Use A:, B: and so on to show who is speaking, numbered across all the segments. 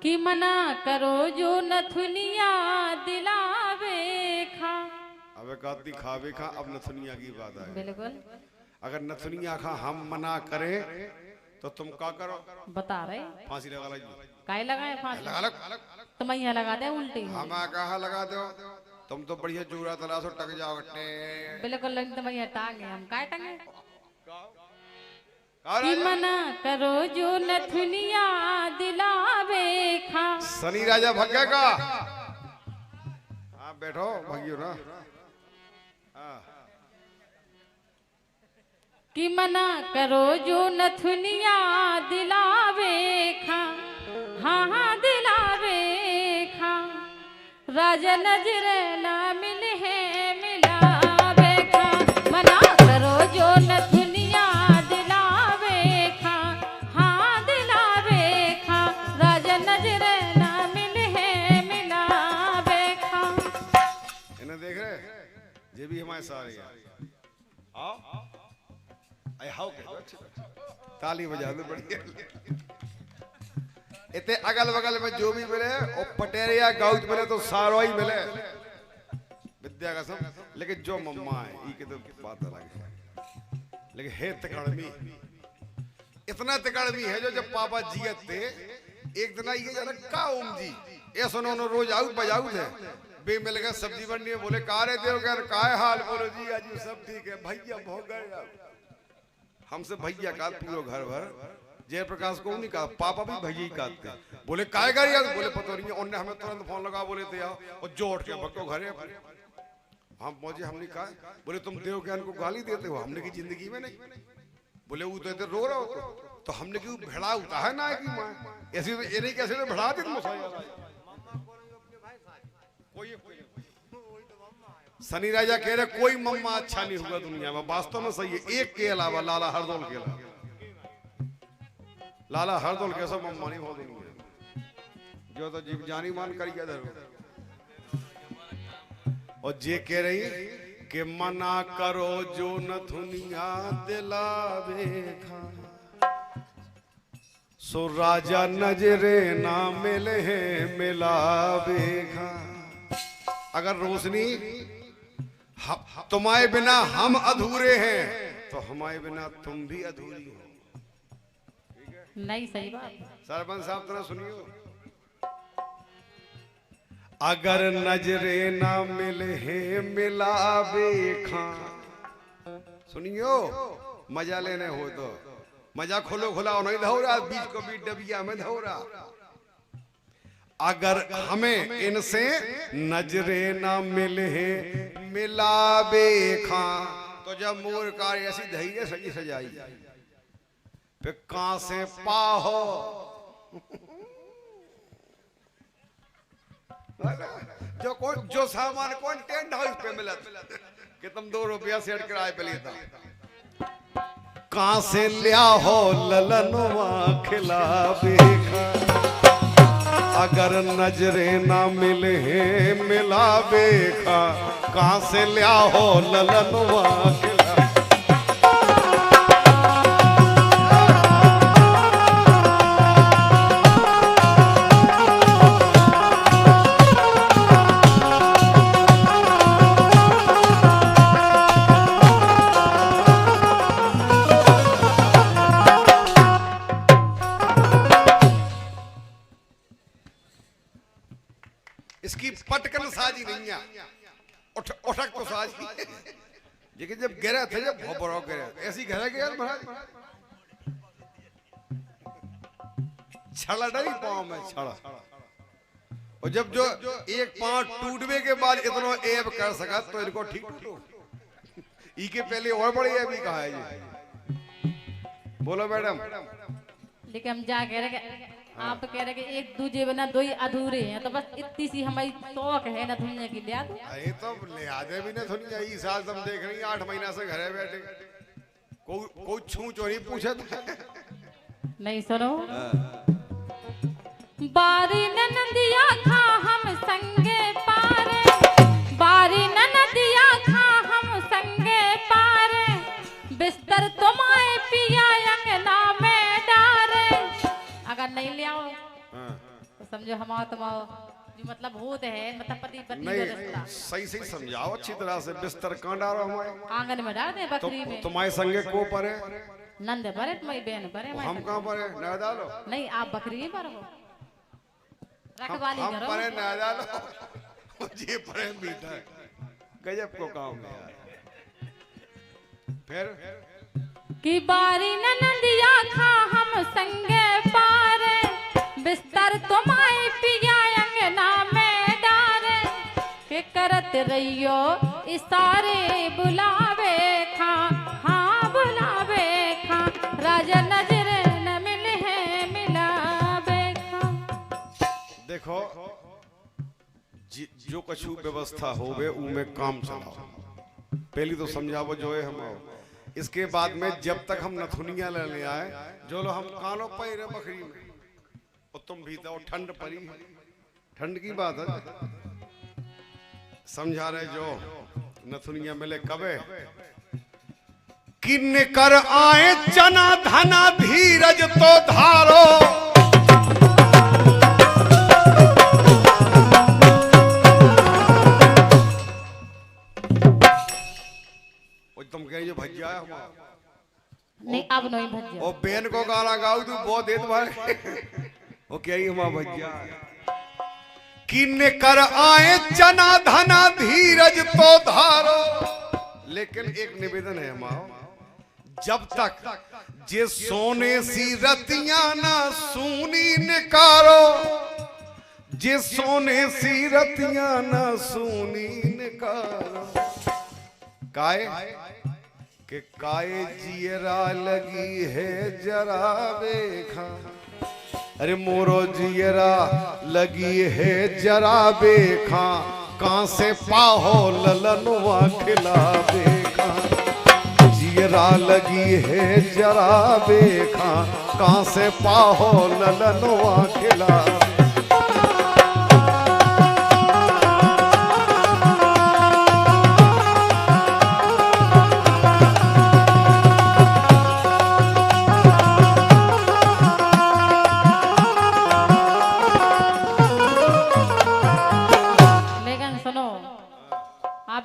A: कि मना करो जो नथुनिया दिलावे खा।
B: अबे कहती खावे खा, अब नथुनिया की बात है।
A: बिल्कुल।
B: अगर नथुनिया खा हम मना करें तो तुम क्या करो?
A: बता रहे
B: फांसी लगा लो।
A: काय लगाए फांसी?
B: लगा लो।
A: तुम यहाँ लगा दे उल्टी।
B: हम कहा लगा दो, तुम तो बढ़िया जोरा तलाशो टक जाओ।
A: बिल्कुल लेकिन तुम यहाँ टांगे, हम काय टांगे?
B: कि
A: कि मना करो जो नथुनिया दिलावे खा।
B: शनि राजा भगेगा। हाँ बैठो भगियो ना।
A: कि मना करो जो नथुनिया दिलावे खा। हाँ हाँ दिलावे खा। राजा नजरे ना मिले है मिलावे खा। मना करो जो नथुनिया दिलावे खा। हाँ दिलावे खा। राजा नजरे ना मिले है मिलावे खा।
B: इन्हें देख रहे ये भी हमारे सारे आओ हाउ के ताली बजा दो बढ़िया। इतने अगल बगल में जो भी मिले और पटेरिया गाउत मिले तो सारो ही मिले विद्या का सब। लेकिन जो मम्मा है ये के तो बात अलग है। लेकिन है तिकड़मी, इतना तिकड़मी है जो जब पापा जियत थे एक दिन ये जरा का ओम जी ऐसा उन्होंने रोज आउट बजाऊ थे बे मिल गए सब्जी बननी है। बोले का रे देव कर का हाल? बोलो जी आज सब ठीक है भैया भोग गए। हमसे भैया का पूरा घर भर जयप्रकाश को नहीं कहा, पापा भी भैया ही काटते। बोले काय कर यार? बोले पता नहीं। उन्होंने हमें तुरंत फोन लगा बोले थे आओ और जो उठ के भक्तो घरे हम पहुंचे। हमने कहा बोले तुम देव ज्ञान को गाली देते हो? हमने की जिंदगी में नहीं। बोले वो तो रो रहा हो तो हमने क्यों भेड़ा होता है ना कि मां ऐसी तो ये नहीं कैसे तो भेड़ा दी तुम। शनि राजा कह रहे कोई मम्मा अच्छा नहीं होगा दुनिया में। वास्तव में सही है, एक के अलावा लाला हरदौल के अलावा। लाला हरदौल कैसा मम्मा नहीं हो दुनिया जो तो जीव जानी मान कर और जे कह रही कि मना करो जो नथुनिया दिलावे खा। सो राजा नजरे ना मिले मिलावे खा। अगर रोशनी तुम्हारे बिना हम अधूरे हैं तो हमारे बिना तुम भी अधूरी हो।
A: नहीं सही बात।
B: सरपंच साहब तरह सुनियो। अगर नजरे ना मिले है मिलावे खा। सुनियो मजा लेने हो तो मजा खोलो खुला नहीं धोरा बीच को बीच डबिया में धोरा। अगर हमें इनसे नजरे ना मिले मिलावे खा तो जब मोर का ऐसी धैर्य सजी सजाई फिर कहां से पाहो। जो सामान कौन टेंट हाउस पे मिला कि तुम 2 रुपया सेट किराए पे लेता। कहां से लिया हो ललनवा खिलावे खा। अगर नजरे ना मिले मिलावे खा। कहां से लिया हो ललनवा खिला। इसकी पटकन साजी नहीं है उठक तो साजी। लेकिन जब गिरा थे जब भोबरो गिरा ऐसी गिरा गया महाराज छड़ा नहीं पाँव में छड़ा। और जब जो एक पाँव टूटने के बाद इतना एब कर सका तो इनको ठीक टूटो। ई के पहले और बड़ी एब ही कहा है ये। बोलो मैडम।
A: लेकिन हम जा कह रहे आप कह रहे कि एक दूजे बिना 2 ही अधूरे हैं तो बस इतनी सी हमारी शौक है ना दुनिया की लिया दो।
B: ये तो लिया दे भी ना दुनिया। ये साल तुम देख रही 8 महीना से घरे बैठे कोई छू चोरी पूछे
A: नहीं। सुनो बारी नदिया खा हम संगे पारे। बारी नदिया खा हम संगे पारे। बिस्तर तुम्हारे पिया अंगना में डारे। अगर नहीं ले आओ तो समझो हमारा तुम्हारा जो मतलब होते है मतलब पति पत्नी का
B: नहीं
A: रिश्ता
B: सही सही समझाओ अच्छी तरह से। बिस्तर कहाँ डालो हमारे?
A: आंगन में डाल दे बकरी में।
B: तुम्हारे संगे को पर है?
A: नंद भरे तुम्हारी बहन भरे
B: हम कहाँ पर है? न डालो।
A: नहीं आप बकरी पर हो रखवाली
B: हम
A: करो।
B: पर है न डालो। जी पर है मीठा है। गजब को काम है यार। फिर
A: की बारी ननदिया खा हम संगे पारे बिस्तर तुम्हारी पिया अंगना में डारे के करत रहियो इशारे बुलावे खा हाँ बुलावे खा राजा नजर न मिले है मिलावे खा।
B: देखो जो कछु व्यवस्था होवे उनमें काम चलाओ। पहली तो समझावो जो है हम। इसके बाद में जब तक हम नथुनिया लेने आए जो लो हम कानों पर बकरी में और तुम भी तो ठंड पड़ी। ठंड की बात है समझा रहे जो नथुनिया मिले कबे किन कर आए चना धना धीरज तो धारो। तुम कह जो भज्जा
A: नहीं अब नहीं भज्जा
B: और बेन को गाना गाऊ तू बहुत देत भाई वो क्या ही हमारा भज्जा किन कर आए चना धना धीरज तो धारो। लेकिन एक निवेदन है हमारा जब तक जे सोने सी रतियां ना सूनी निकारो जे सोने सी रतियां ना सूनी निकारो। काय के काय जियरा लगी है जरा बेखा। अरे मोरो जियरा लगी है जरा बेखा कहां से पाहो ललनवा खिला बेखा। जियरा लगी है जरा बेखा कहां से पाहो ललनवा खिला।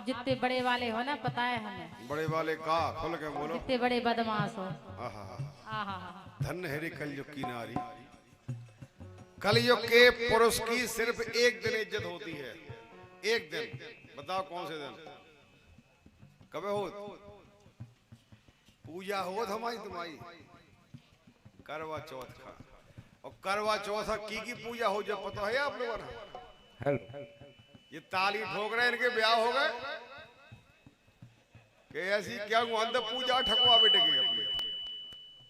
A: जितने बड़े वाले हो ना पता है हमें।
B: बड़े वाले का खुल के बोलो।
A: जितने बड़े बदमाश हो।
B: धन है कलयुग की नारी। कलयुग के पुरुष की सिर्फ एक दिन इज्जत होती है। एक दिन बताओ कौन से दिन? कब हो? पूजा हो हमारी तुम्हारी करवा चौथ का। और करवा चौथ की पूजा हो जब पता है आप लोगों ने? ये ताली ठोक रहे इनके ब्याह हो गए कि ऐसी क्या अंदर पूजा ठकुआ बेटे की अपनी।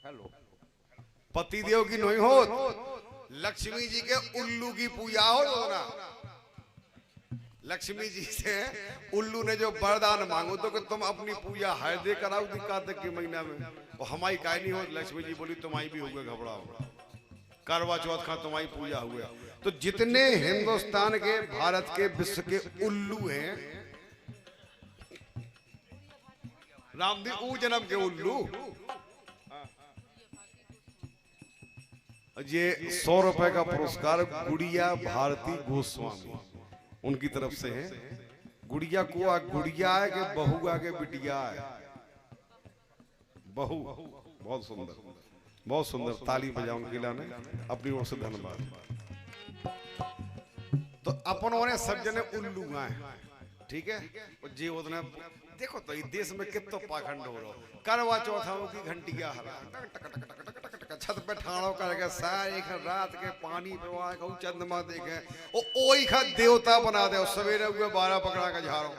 B: हेलो पति देव की नहीं हो लक्ष्मी जी के उल्लू की पूजा हो तो ना। लक्ष्मी जी से उल्लू ने जो वरदान मांगो तो कि तुम अपनी पूजा हृदय कराओ कार्तिक के महीना में। और हमारी काय नहीं हो। लक्ष्मी जी बोली तुम्हारी भी होगे घबराओ करवा चौथ का तुम्हारी पूजा हुए। तो जितने हिंदुस्तान के भारत के विश्व के उल्लू हैं रामदेव ऊ जन्म के उल्लू ये 100 रुपए का पुरस्कार गुड़िया भारती गोस्वामी उनकी तरफ से है। गुड़िया को गुड़िया है कि बहू आगे बिटिया है। बहू बहुत सुंदर बहुत सुंदर। ताली बजाओ उनके लिए अपनी ओर से धन्यवाद। तो अपनों ने सब जने उल्लू गाए ठीक है। और जी उतने देखो तो इस देश में कितना पाखंड हो रहा। करवा चौथाओं की घंटिया हरा छत पे ठाड़ो करके सारे रात के पानी प्रवाह को चंद्रमा देखे ओ ओई खा देवता बना दे। सवेरे हुए 12 पकड़ा के झाड़ो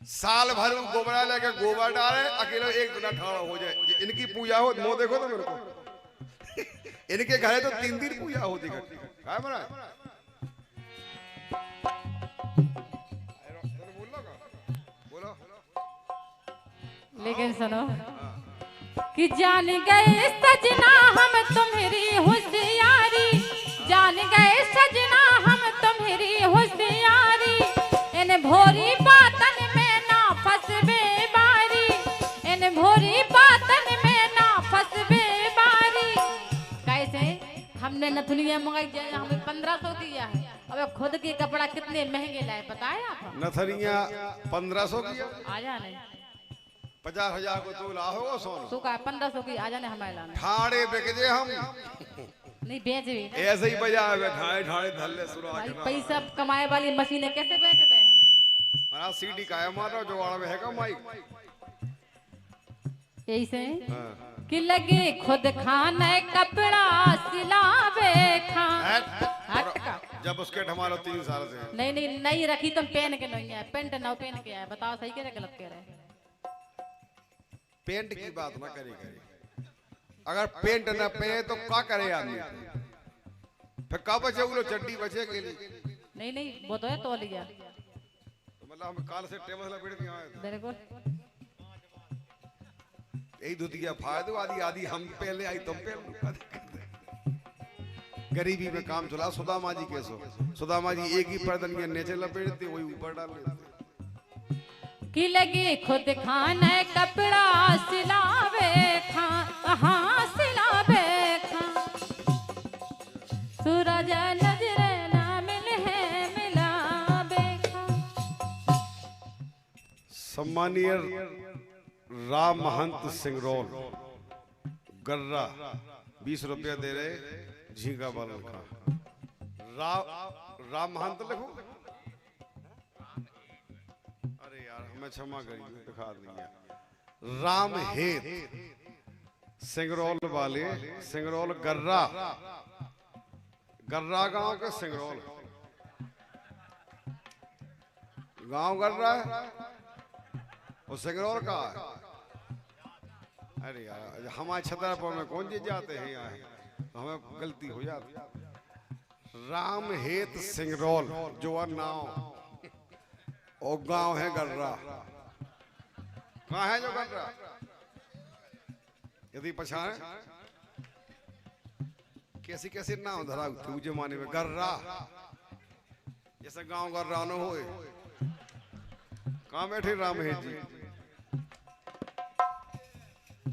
B: साल भर गोबरा लेके गोबर डाले अकेले एक दिन ठाड़ा हो जाए। इनकी पूजा हो मो देखो तो मेरे को इनके घरे तो 3 दिन पूजा होती है। काय बना बोलो
A: लेकिन सुनो कि जान गए सजना हम तुम्हारी होशियारी। जान गए सजना हम तुम्हारी होशियारी। इन भोरी बातन में ना फसबे बारी। इन भोरी बातन में ना फसबे बारी। कैसे हमने नथुनिया मंगाई हमें 1500 दिया है। अब खुद के कपड़ा कितने महंगे लाए बताए आप?
B: नथरिया 1500 की
A: आ जाने
B: 50,000 को तो ला होगा सोना।
A: तो का 1500 की आ जाने हमारे लाने
B: ठाड़े बिक जे हम
A: नहीं बेच भी ना।
B: ऐसे ही बजा है ठाड़े ठाड़े धल्ले सुरा
A: भाई
B: के
A: पैसा कमाए वाली मशीनें कैसे बेचते हैं?
B: हमारा सीडी का है मारो जो वाला में है का माइक
A: यही से
B: हाँ।
A: कि लगे खुद खाने कपड़ा सिलावे खा हट का।
B: जब उसके हमारा 3 साल से है।
A: नहीं नहीं नहीं रखी तुम पहन के नहीं है पेंट ना पहन के आए बताओ सही कह रहे गलत कह रहे?
B: पेंट की बात ना करे करे अगर पेंट ना पहने तो क्या करे आदमी फिर का बचे वो चड्डी बचे के लिए
A: नहीं नहीं वो तो है तो लिया
B: तो मतलब हम काल से टेबल लपेट दिया है
A: बिल्कुल
B: यही धुतिया फायदो आदि आदि हम पहले आई तुम पहले गरीबी में काम चला सुदामा जी कैसो सुदामा जी एक ही पर्दन के नीचे लपेटते वही ऊपर डाल देते
A: कि लगी खुद खाने कपड़ा सिलावे खा हाँ सिलावे खा सूरज नजरे ना मिले मिलावे खा।
B: सम्मानीय राम महंत सिंगरौल गर्रा 20 रुपया दे रहे झींगा बालन का राम महंत लिखो अरे यार हमें क्षमा करिए दिखा दिया राम हेत सिंगरौल वाले सिंगरौल गर्रा गर्रा गांव के सिंगरौल गांव गर्रा है वो सिंगरौल का है। अरे यार हमारे छतरपुर में कौन जी जाते हैं यहाँ तो हमें गलती हो जाती। राम हेत सिंगरौल जो नाव और गांव है गर्रा कहाँ है जो गर्रा यदि पछाड़ कैसी कैसी नाव धरा थी जमाने में गर्रा जैसे गांव गर्रा न होए कहाँ बैठे राम हेत जी?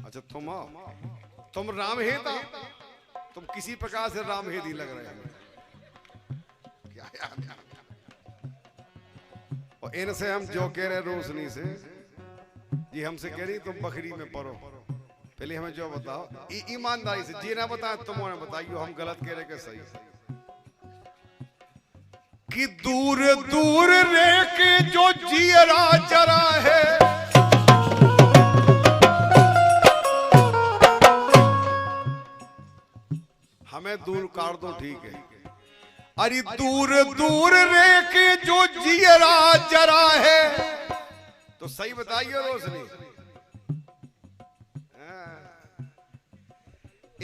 B: अच्छा तुम राम हेत तुम किसी प्रकार से राम हेत ही लग रहे हैं क्या यार और इनसे हम जो कह रहे रोशनी से जी हमसे कह रही तुम बकरी में पढ़ो पहले हमें जो बताओ ईमानदारी से जी ना बताए तुम बताइयो हम गलत कह रहे कि सही कि दूर दूर रह के जो जियरा जरा है हमें दूर काट दो ठीक है अरे दूर दूर रह के जो जियरा जरा है तो सही बताइए रोशनी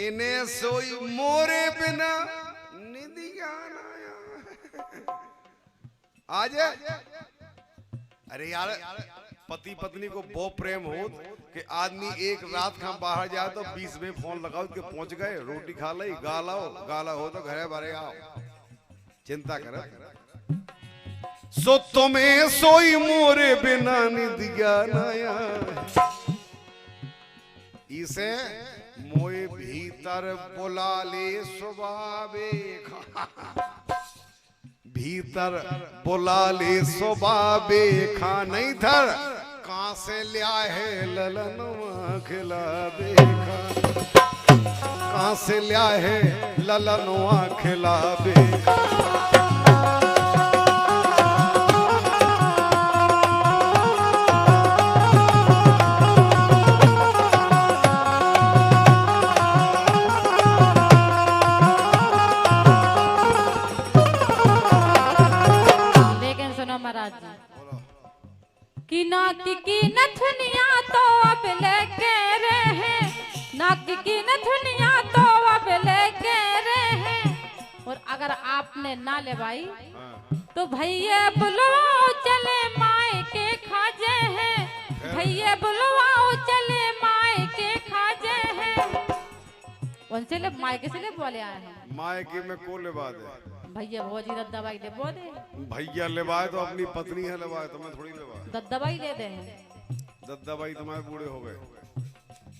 B: इन्हें सोई मोरे बिना निदिया आज अरे यार पति पत्नी को वो प्रेम हो कि आदमी एक रात का बाहर जाए तो 20 में फोन लगाओ कि पहुंच गए रोटी खा ली गाला हो तो घरे भरे आओ चिंता कर सो तुम्हें सोई मोरे बिना निदिया नया इसे मोए भीतर बुला ले सुबावे भीतर बुला ले सुबावे खा नहीं धर कहां से लिया है ललनवा खिलावे खा कहां से लिया है ललनवा खिलावे
A: कि नाक की नथुनिया तो अब लेके रहे नाक की नथुनिया तो अब लेके रहे और अगर आपने ना ले भाई तो भैया बुलवाओ चले माए के खाजे हैं भैया बुलवाओ चले माए के खाजे हैं उनसे ले मायके से ले बोले आए हैं
B: मायके में को लेवा दे
A: भैया भोजी दवाई ले बो दे
B: भैया लेवाए तो अपनी पत्नी है लेवाए तो मैं थोड़ी लेवाए
A: दवाई ले दे
B: दवाई तुम्हारे बूढ़े हो गए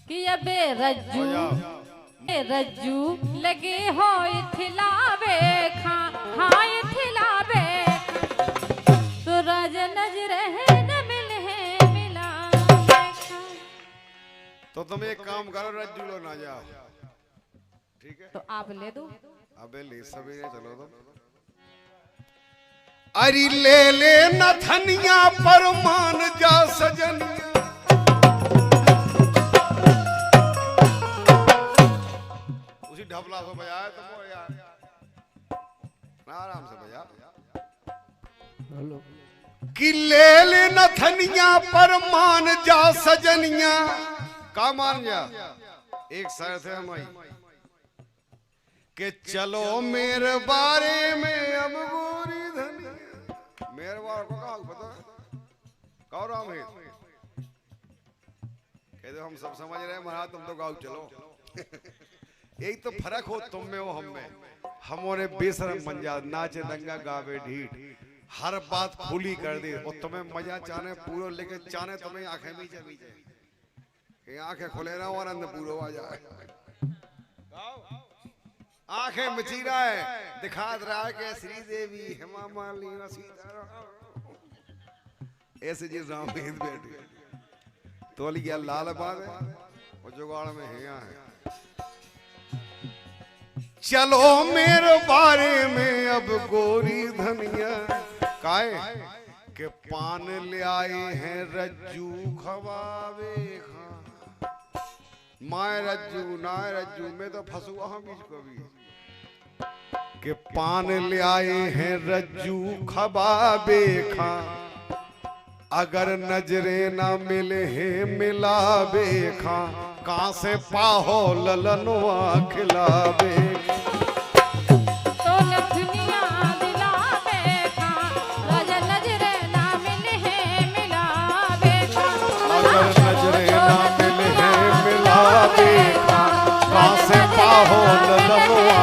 A: कि अबे रज्जू रज्जू लगे हो थिलावे खा हाँ थिलावे सूरज नजर है न मिल है मिला
B: तो तुम एक काम करो, रज्जू लो ना जाओ, ठीक है?
A: तो आप ले दो।
B: अबे ले सवेरे चलो तुम। अरे ले ले नथनिया पर मान जा सजनिया, उसी ढबला से बजाया तुमको यार, आराम से बजा।
C: हेलो
B: कि ले ले नथनिया पर मान जा सजनिया, का मान जा? एक शर्त है हमारी कि चलो मेरे बारे में अब गोरी धनिया, मेरे बारे को कहा पता कहो राम है, कहते हम सब समझ रहे हैं महाराज, तुम तो गाओ चलो। यही तो फर्क हो तुम में हो हम में, हमोने बेशरम बन जा, नाचे दंगा गावे ढीठ, हर बात खुली कर दी, और तुम्हें मजा चाहने पूरा, लेकिन चाहने तुम्हें आंखें मीचे मीचे, आंखें खुले ना और अंदर पूरा आ जाए, आंखें मची रहा है, दिखा रहा है कि श्री देवी हेमा मालिनी सीताराम, ऐसे जी राम बैठे तो लिया लाल बाग है और जुगाड़ में है यहाँ है। चलो मेरे बारे में अब गोरी धनिया, काहे के पान ले आए हैं रज्जू खवावे खा, माए रज्जू ना रज्जू में तो फंसुआ हम इसको भी, के पान ले आए हैं रज्जू खवावे खा, अगर नजरे ना मिले हैं मिलावे खा, कहां से पाहो ललनवा खिलावे,
A: तो नथनिया दिलावे खा, राजा नजरे ना मिले है मिलावे खा,
B: अगर नजरे ना मिले हैं मिलावे खा, कहां से पाहो ललनवा